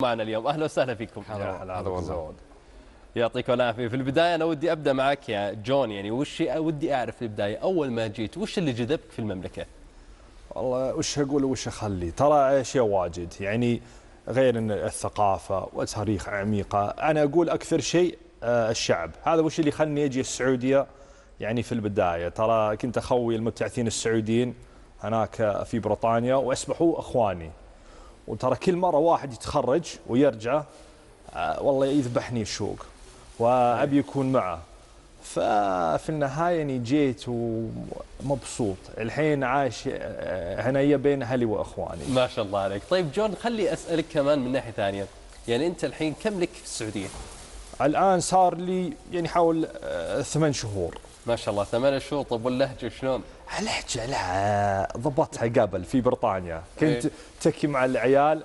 معنا اليوم. اهلا وسهلا فيكم. هلا والله. يعطيكم العافيه. في البدايه انا ودي ابدا معك يا جون، يعني ودي اعرف في البدايه اول ما جيت وش اللي جذبك في المملكه؟ والله وش اقول وش اخلي، ترى اشياء واجد يعني غير ان الثقافه والتاريخ عميقه. انا اقول اكثر شيء الشعب، هذا وش اللي خلني اجي السعوديه. يعني في البدايه ترى كنت اخوي المبتعثين السعوديين هناك في بريطانيا واصبحوا اخواني، وترى كل مره واحد يتخرج ويرجع والله يذبحني الشوق وابي يكون معه. ففي النهايه يعني جيت ومبسوط الحين عايش هنيه بين اهلي واخواني. ما شاء الله عليك. طيب جون، خلي اسالك كمان من ناحيه ثانيه، يعني انت الحين كم لك في السعوديه؟ الان صار لي يعني حول 8 شهور. ما شاء الله 8 شهور. طب واللهجه شلون؟ اللهجه لا ضبطها قبل في بريطانيا، كنت إيه؟ تكي مع العيال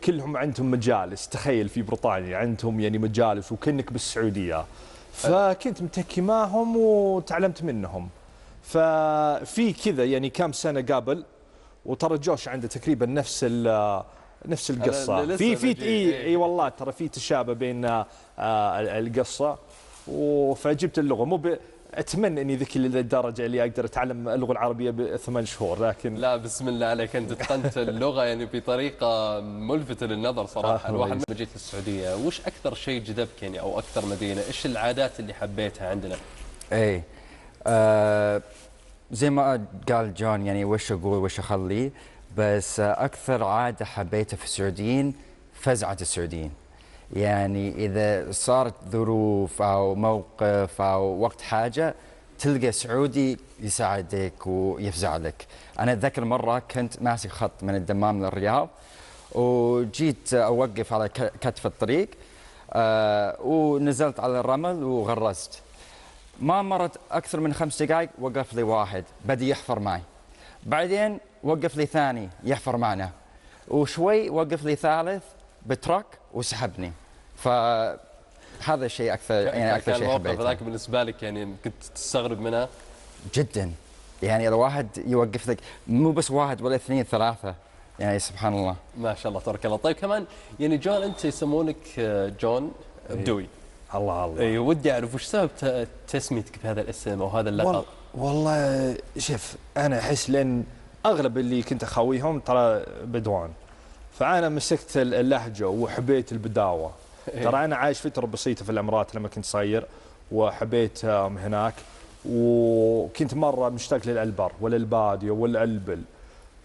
كلهم عندهم مجالس، تخيل في بريطانيا عندهم يعني مجالس وكأنك بالسعوديه، فكنت متكي معهم وتعلمت منهم. ففي كذا يعني كم سنه قبل، وترى جوش عنده تقريبا نفس القصه، في اي والله ترى في تشابه بين القصه. فجبت اللغه اتمنى اني ذكي للدرجه اللي اقدر اتعلم اللغه العربيه ب8 شهور، لكن لا بسم الله عليك، انت اتقنت اللغه يعني بطريقه ملفته للنظر صراحه. الواحد لما جيت للسعوديه وش اكثر شيء جذبك يعني، او اكثر مدينه، ايش العادات اللي حبيتها عندنا؟ اي زي ما قال جون، يعني وش اقول وش اخلي، بس اكثر عاده حبيتها في السعوديين فزعه السعوديين. يعني اذا صارت ظروف او موقف او وقت حاجه تلقى سعودي يساعدك ويفزع لك. انا اتذكر مره كنت ماسك خط من الدمام للرياض، وجيت اوقف على كتف الطريق، ونزلت على الرمل وغرزت. ما مرت أكثر من 5 دقائق وقف لي واحد بدي يحفر معي، بعدين وقف لي ثاني يحفر معنا، وشوي وقف لي ثالث بترك وسحبني. فهذا الشيء أكثر يعني أكثر شيء حبيته. ذاك بالنسبة لك يعني كنت تستغرب منها؟ جدا. يعني إذا واحد يوقف لك مو بس واحد ولا 2 3، يعني سبحان الله. ما شاء الله تبارك الله. طيب كمان يعني جون، أنت يسمونك جون بدوي. الله اي ودي اعرف وش سبب تسميتك بهذا الاسم او هذا اللقب؟ والله شوف، انا احس لان اغلب اللي كنت اخويهم ترى بدوان، فانا مسكت اللهجه وحبيت البداوه. ترى انا عايش فتره بسيطه في الامارات لما كنت صغير، وحبيت هناك، وكنت مره مشتاق للالبر والباديه والالبل.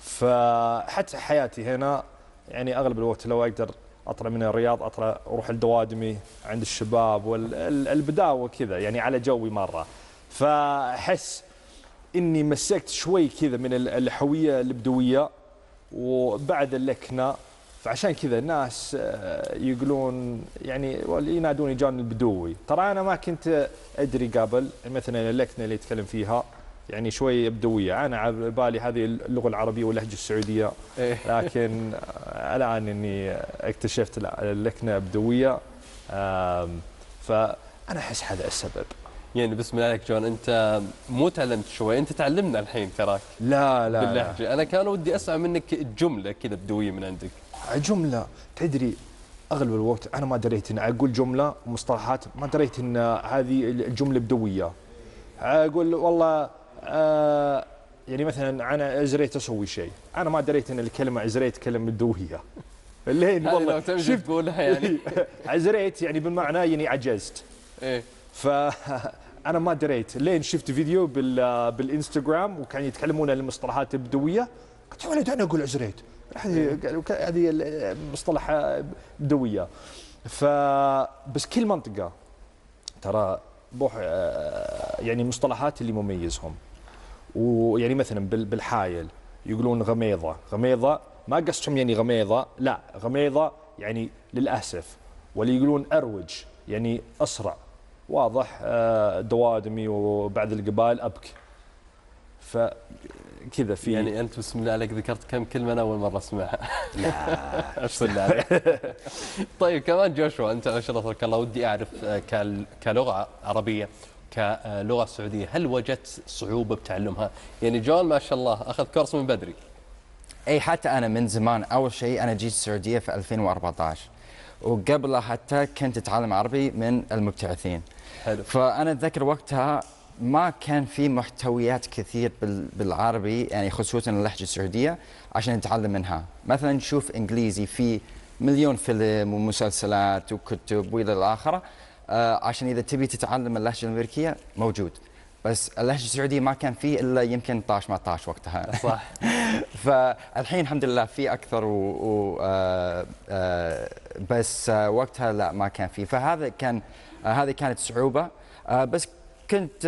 فحتى حياتي هنا يعني اغلب الوقت لو اقدر اطلع من الرياض اروح الدوادمي عند الشباب والبداوه كذا، يعني على جوي مره. فاحس اني مسكت شوي كذا من الهويه البدويه وبعد اللكنه، فعشان كذا الناس يقولون يعني ينادوني جون البدوي. ترى انا ما كنت ادري قبل مثلا اللكنه اللي يتكلم فيها يعني شوي بدويه، انا على بالي هذه اللغه العربيه واللهجه السعوديه، لكن الان اني اكتشفت اللكنه بدويه. فانا احس هذا السبب. يعني بسم الله عليك جون، انت مو تعلمت شوي، انت تعلمنا الحين تراك. لا باللهجه. انا كان ودي اسمع منك جمله كذا بدويه من عندك. جمله، تدري اغلب الوقت انا ما دريت ان اقول جمله ومصطلحات، ما دريت ان هذه الجمله بدويه. اقول والله يعني مثلا انا ازريت اسوي شيء، انا ما دريت ان الكلمه ازريت كلمه بدويه. لين والله لو تمشي تقولها يعني عزريت يعني بالمعنى يعني عجزت. ايه. فانا ما دريت لين شفت فيديو بالانستغرام وكانوا يتكلمون عن المصطلحات البدويه، قلت يا ولد انا اقول عزريت، هذه مصطلح بدويه. فبس كل منطقه ترى بوح يعني مصطلحات اللي مميزهم. ويعني مثلا بالحايل يقولون غميضه، غميضه ما قصدهم يعني غميضه، لا غميضه يعني للاسف. واللي يقولون اروج يعني اسرع، واضح. دوادمي وبعد القبائل ابك. فكذا في يعني انت بسم الله عليك ذكرت كم كلمه انا اول مره اسمعها. لا بسم الله عليك. طيب كمان جوشوا، انت ما شاء الله تبارك الله، ودي اعرف كلغه عربيه كلغه سعوديه، هل وجدت صعوبه بتعلمها؟ يعني جون ما شاء الله اخذ كورس من بدري. اي حتى انا من زمان، اول شيء انا جيت السعوديه في 2014، وقبلها حتى كنت اتعلم عربي من المبتعثين. حلو. فانا اتذكر وقتها ما كان في محتويات كثير بالعربي، يعني خصوصا اللهجه السعوديه عشان نتعلم منها. مثلا نشوف انجليزي في مليون فيلم ومسلسلات وكتب والى الاخره، عشان اذا تبي تتعلم اللهجه الامريكيه موجود، بس اللهجه السعوديه ما كان فيه الا يمكن 12 14 وقتها. صح. فالحين الحمد لله في اكثر بس وقتها لا ما كان فيه، فهذا كان هذه كانت صعوبه. بس كنت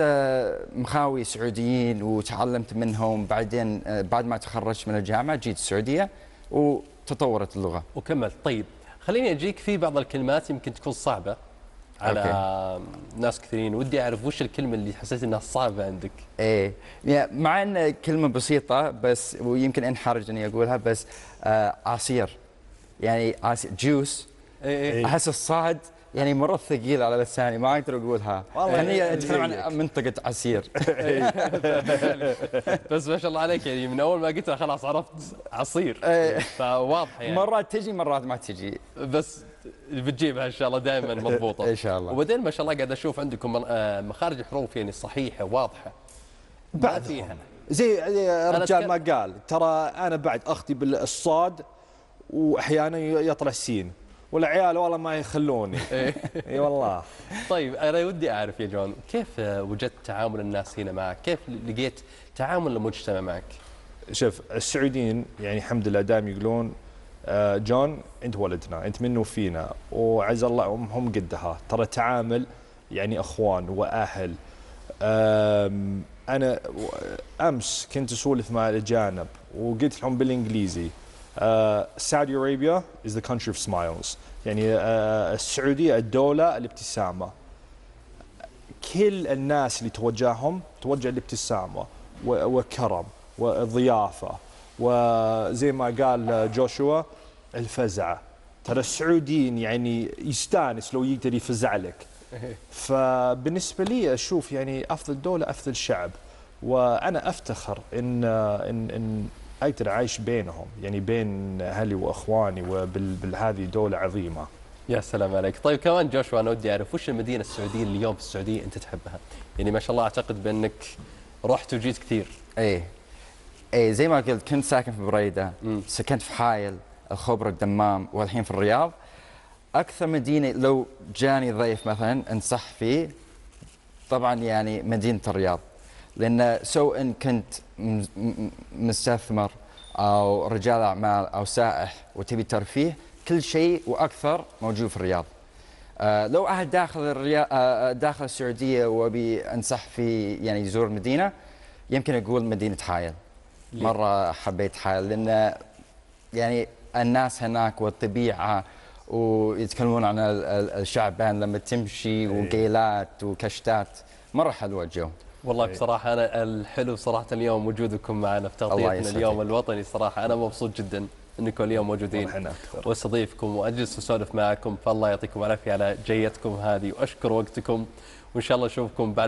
مخاوي سعوديين وتعلمت منهم، بعدين بعد ما تخرجت من الجامعه جيت السعوديه وتطورت اللغه وكملت. طيب خليني اجيك في بعض الكلمات يمكن تكون صعبه على ناس كثيرين، ودي اعرف وش الكلمه اللي حسيت انها صعبه عندك؟ ايه يعني مع ان كلمه بسيطه بس، ويمكن انحرج اني اقولها، بس عصير، يعني عصير جوس. إيه. احس الصاد يعني مره ثقيل على لساني، ما اقدر اقولها. خليني اتكلم عن منطقه عسير. بس ما شاء الله عليك، يعني من اول ما قلتها خلاص عرفت عصير. فواضحه يعني. مرات تجي مرات ما تجي، بس بتجيبها ان شاء الله دائما مضبوطه ان شاء الله. وبعدين ما شاء الله قاعد اشوف عندكم مخارج الحروف يعني صحيحه واضحه. بعد فيها زي الرجال ما قال، ترى انا بعد اخطي بالصاد واحيانا يطلع السين، والعيال والله ما يخلوني. اي والله. طيب انا ودي اعرف يا جون، كيف وجدت تعامل الناس هنا معك؟ كيف لقيت تعامل المجتمع معك؟ شوف السعوديين يعني الحمد لله دائما يقولون جون انت ولدنا، انت منه فينا، وعز الله هم قدها، ترى تعامل يعني اخوان واهل. انا امس كنت اسولف مع الاجانب وقلت لهم بالانجليزي Saudi Arabia is the country of smiles، يعني السعوديه الدوله الابتسامه. كل الناس اللي توجههم توجه الابتسامه وكرم والضيافه، وزي ما قال جوشوا الفزعه. ترى السعوديين يعني يستانس لو يقدر يفزع لك. فبالنسبه لي اشوف يعني افضل دوله افضل شعب، وانا افتخر ان اقدر اعيش بينهم، يعني بين اهلي واخواني، وبهذه دوله عظيمه. يا سلام عليك. طيب كمان جوشوا، انا ودي اعرف وش المدينه السعوديه اللي اليوم في السعوديه انت تحبها؟ يعني ما شاء الله اعتقد بانك رحت وجيت كثير. ايه زي ما قلت كنت ساكن في بريده، سكنت في حايل، الخبر، الدمام، والحين في الرياض. اكثر مدينه لو جاني ضيف مثلا انصح فيه طبعا يعني مدينه الرياض، لان سواء ان كنت مستثمر او رجال اعمال او سائح وتبي ترفيه، كل شيء واكثر موجود في الرياض. لو احد داخل السعوديه وابي انصح في يعني يزور المدينه، يمكن اقول مدينه حايل. مره حبيت حايل لان يعني الناس هناك والطبيعه، ويتكلمون عن الشعبان لما تمشي وقيلات وكشتات، مره حلوه الجو. والله بصراحه انا الحلو صراحه اليوم وجودكم معنا في تغطيتنا اليوم الوطني. صراحه انا مبسوط جدا انكم اليوم موجودين واستضيفكم واجلس واسولف معكم، فالله يعطيكم العافيه على جيتكم هذه، واشكر وقتكم، وان شاء الله اشوفكم بعد